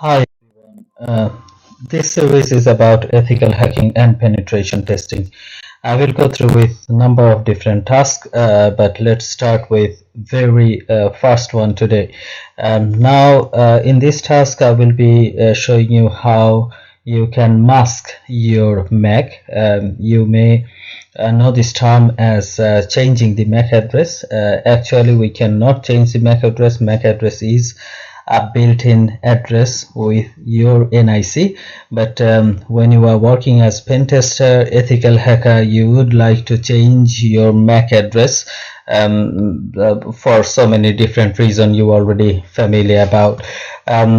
Hi everyone. This series is about ethical hacking and penetration testing. I will go through with a number of different tasks, but let's start with very first one today. In this task, I will be showing you how you can mask your Mac. You may know this term as changing the MAC address. Actually, we cannot change the MAC address. MAC address is a built-in address with your NIC, but when you are working as pen tester, ethical hacker, you would like to change your MAC address for so many different reasons you already familiar about.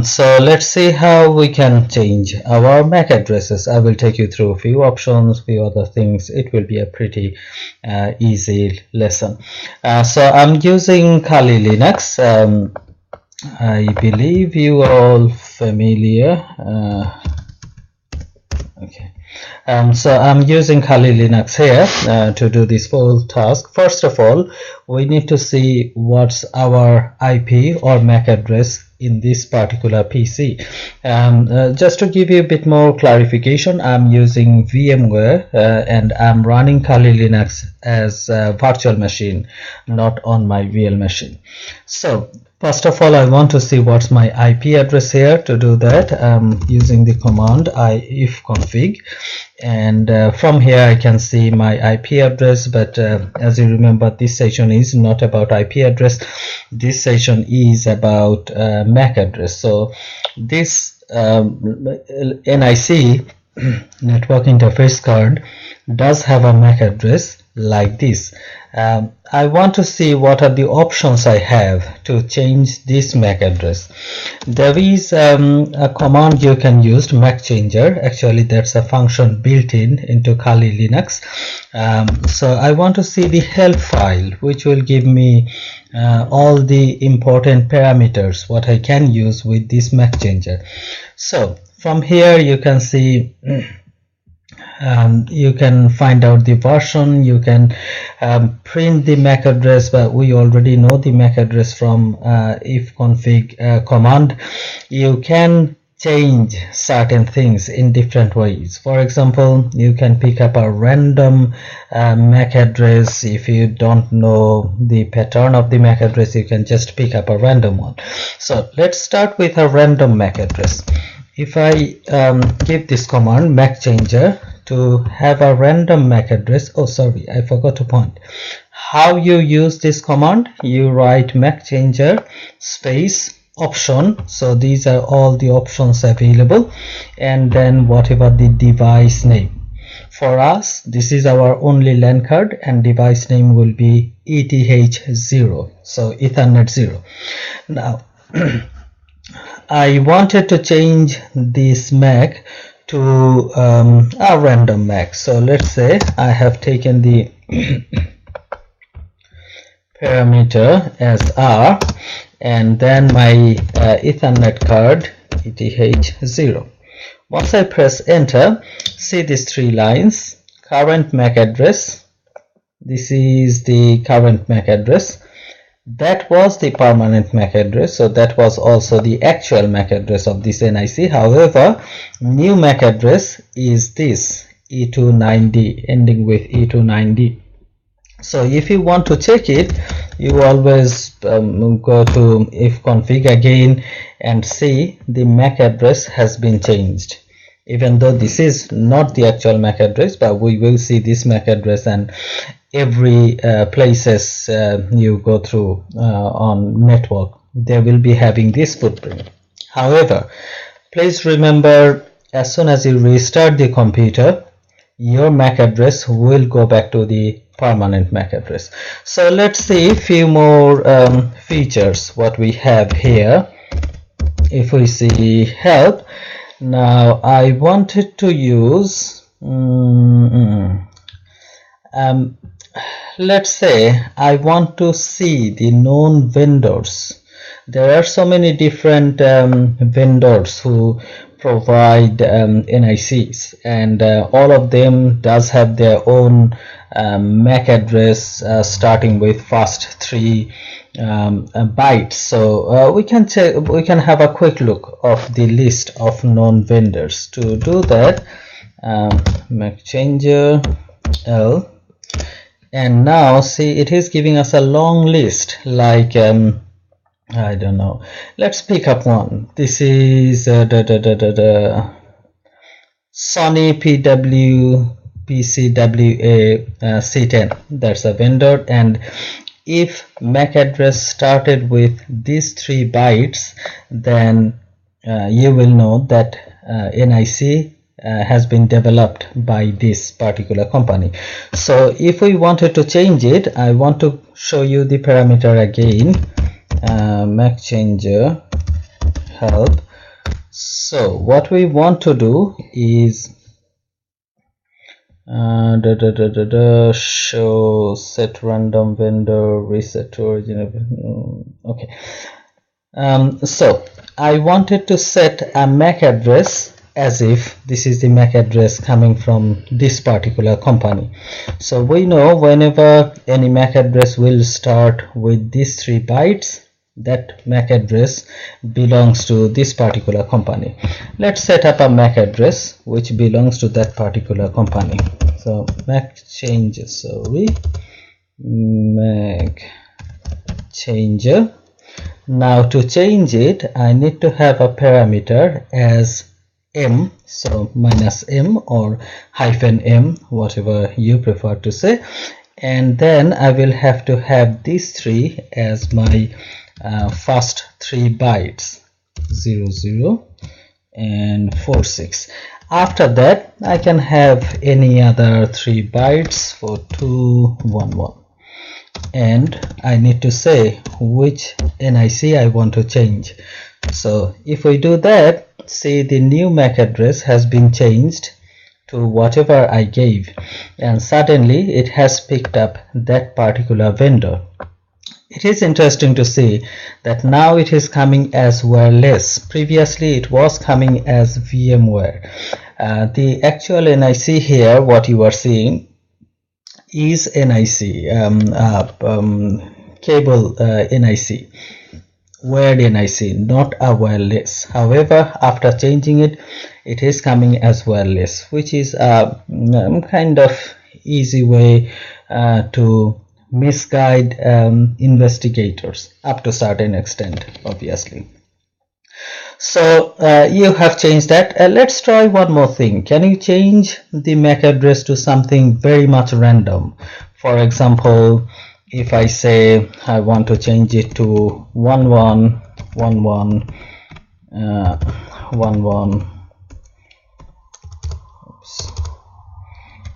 So let's see how we can change our MAC addresses. I will take you through a few options, few other things. It will be a pretty easy lesson. So I'm using Kali Linux. I believe you are all familiar. Okay. So I'm using Kali Linux here to do this full task. First of all, we need to see what's our IP or MAC address in this particular PC. Just to give you a bit more clarification, I'm using VMware and I'm running Kali Linux as a virtual machine, not on my real machine. So first of all, I want to see what's my IP address here. To do that, I'm using the command ifconfig, and from here I can see my IP address. But as you remember, this session is not about IP address. This session is about MAC address. So this NIC network interface card does have a MAC address like this. I want to see what are the options I have to change this MAC address. There is a command you can use, Macchanger. Actually, that's a function built into Kali Linux. So I want to see the help file, which will give me all the important parameters what I can use with this Macchanger. So from here you can see you can find out the version, you can print the MAC address, but we already know the MAC address from ifconfig command. You can change certain things in different ways. For example, you can pick up a random MAC address. If you don't know the pattern of the MAC address, you can just pick up a random one. So let's start with a random MAC address. If I give this command Macchanger to have a random MAC address, oh sorry, I forgot to point how you use this command. You write Macchanger space option, so these are all the options available, and then whatever the device name. For us, this is our only LAN card, and device name will be ETH0, so Ethernet 0. Now I wanted to change this MAC to a random MAC. So let's say I have taken the parameter as R, and then my Ethernet card ETH0. Once I press enter, see these three lines: current MAC address. This is the current MAC address. That was the permanent MAC address, so that was also the actual MAC address of this NIC. However, new MAC address is this E29D, ending with E29D. So if you want to check it, you always go to ifconfig again and see the MAC address has been changed. Even though this is not the actual MAC address, but we will see this MAC address, and every places you go through on network, they will be having this footprint. However, please remember, as soon as you restart the computer, your MAC address will go back to the permanent MAC address. So let's see a few more features what we have here. If we see help, now I wanted to use let's say I want to see the known vendors. There are so many different vendors who provide NICs, and all of them does have their own MAC address starting with first three bytes. So we can have a quick look of the list of known vendors. To do that, Macchanger L, and now see, it is giving us a long list, like I don't know, let's pick up one. This is Sony PCWA C10. That's a vendor, and if MAC address started with these 3 bytes, then you will know that NIC has been developed by this particular company. So if we wanted to change it, I want to show you the parameter again, Macchanger help. So what we want to do is show set random vendor, reset to original. Okay, so I wanted to set a MAC address as if this is the MAC address coming from this particular company. So we know whenever any MAC address will start with these 3 bytes, that MAC address belongs to this particular company. Let's set up a MAC address which belongs to that particular company. So Macchanger, Macchanger. Now to change it, I need to have a parameter as M, so -M or -M, whatever you prefer to say, and then I will have to have these 3 as my first 3 bytes, 00 and 46. After that, I can have any other 3 bytes for 211, and I need to say which NIC I want to change. So if we do that, see, the new MAC address has been changed to whatever I gave, and suddenly it has picked up that particular vendor. It is interesting to see that now it is coming as wireless. Previously it was coming as VMware. The actual NIC here, what you are seeing, is NIC, cable NIC, wired NIC, not a wireless. However, after changing it, it is coming as wireless, which is a kind of easy way to misguide investigators up to a certain extent, obviously. So you have changed that. Let's try one more thing. Can you change the MAC address to something very much random? For example, if I say I want to change it to 1111 11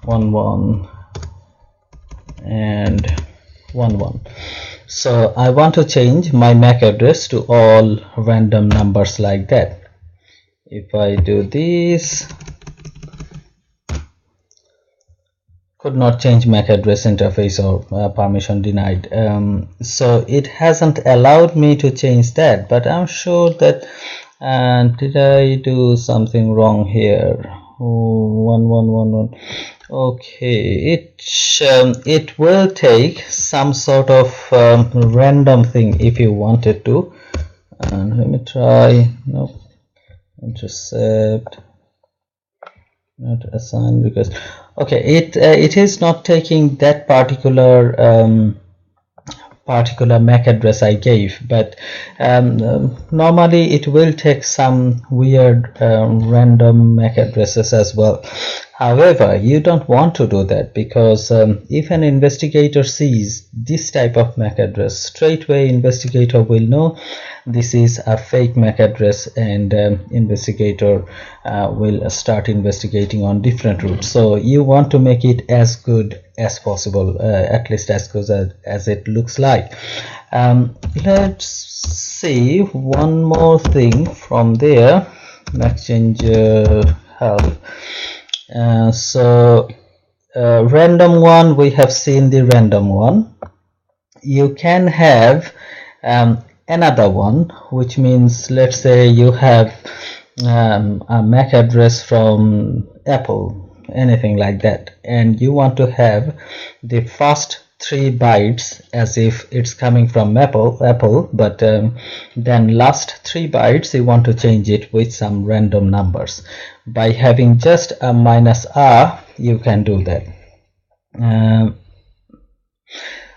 11 and 11. So I want to change my MAC address to all random numbers like that. If I do this, could not change MAC address interface or permission denied. So it hasn't allowed me to change that, but I'm sure that did I do something wrong here? 1111. Okay, it will take some sort of random thing if you wanted to. And let me try. Nope. Intercept. Not assign request. Okay, it is not taking that particular MAC address I gave, but normally it will take some weird random MAC addresses as well. However, you don't want to do that, because if an investigator sees this type of MAC address, straightway investigator will know this is a fake MAC address, and investigator will start investigating on different routes. So you want to make it as good as possible, at least as good as it looks like. Let's see one more thing from there. Macchanger help. Random one, we have seen the random one. You can have another one, which means, let's say you have a MAC address from Apple, anything like that, and you want to have the first 3 bytes as if it's coming from Apple, but then last 3 bytes you want to change it with some random numbers. By having just a -r, you can do that.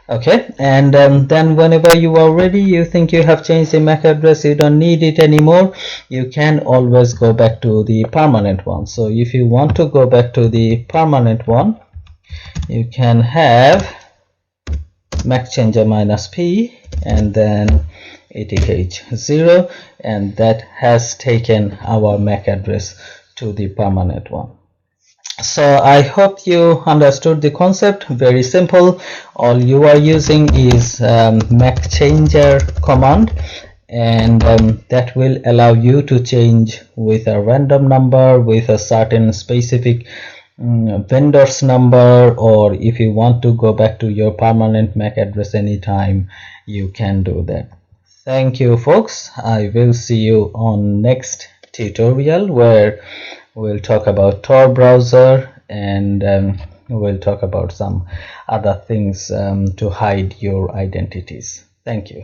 Okay, and then whenever you are ready, you think you have changed the MAC address, you don't need it anymore, you can always go back to the permanent one. So if you want to go back to the permanent one, you can have Macchanger -p and then ETH0, and that has taken our MAC address to the permanent one. So I hope you understood the concept. Very simple. All you are using is Macchanger command, and that will allow you to change with a random number, with a certain specific vendor's number, or if you want to go back to your permanent MAC address anytime, you can do that. Thank you, folks. I will see you on next tutorial where we'll talk about Tor browser, and we'll talk about some other things to hide your identities. Thank you.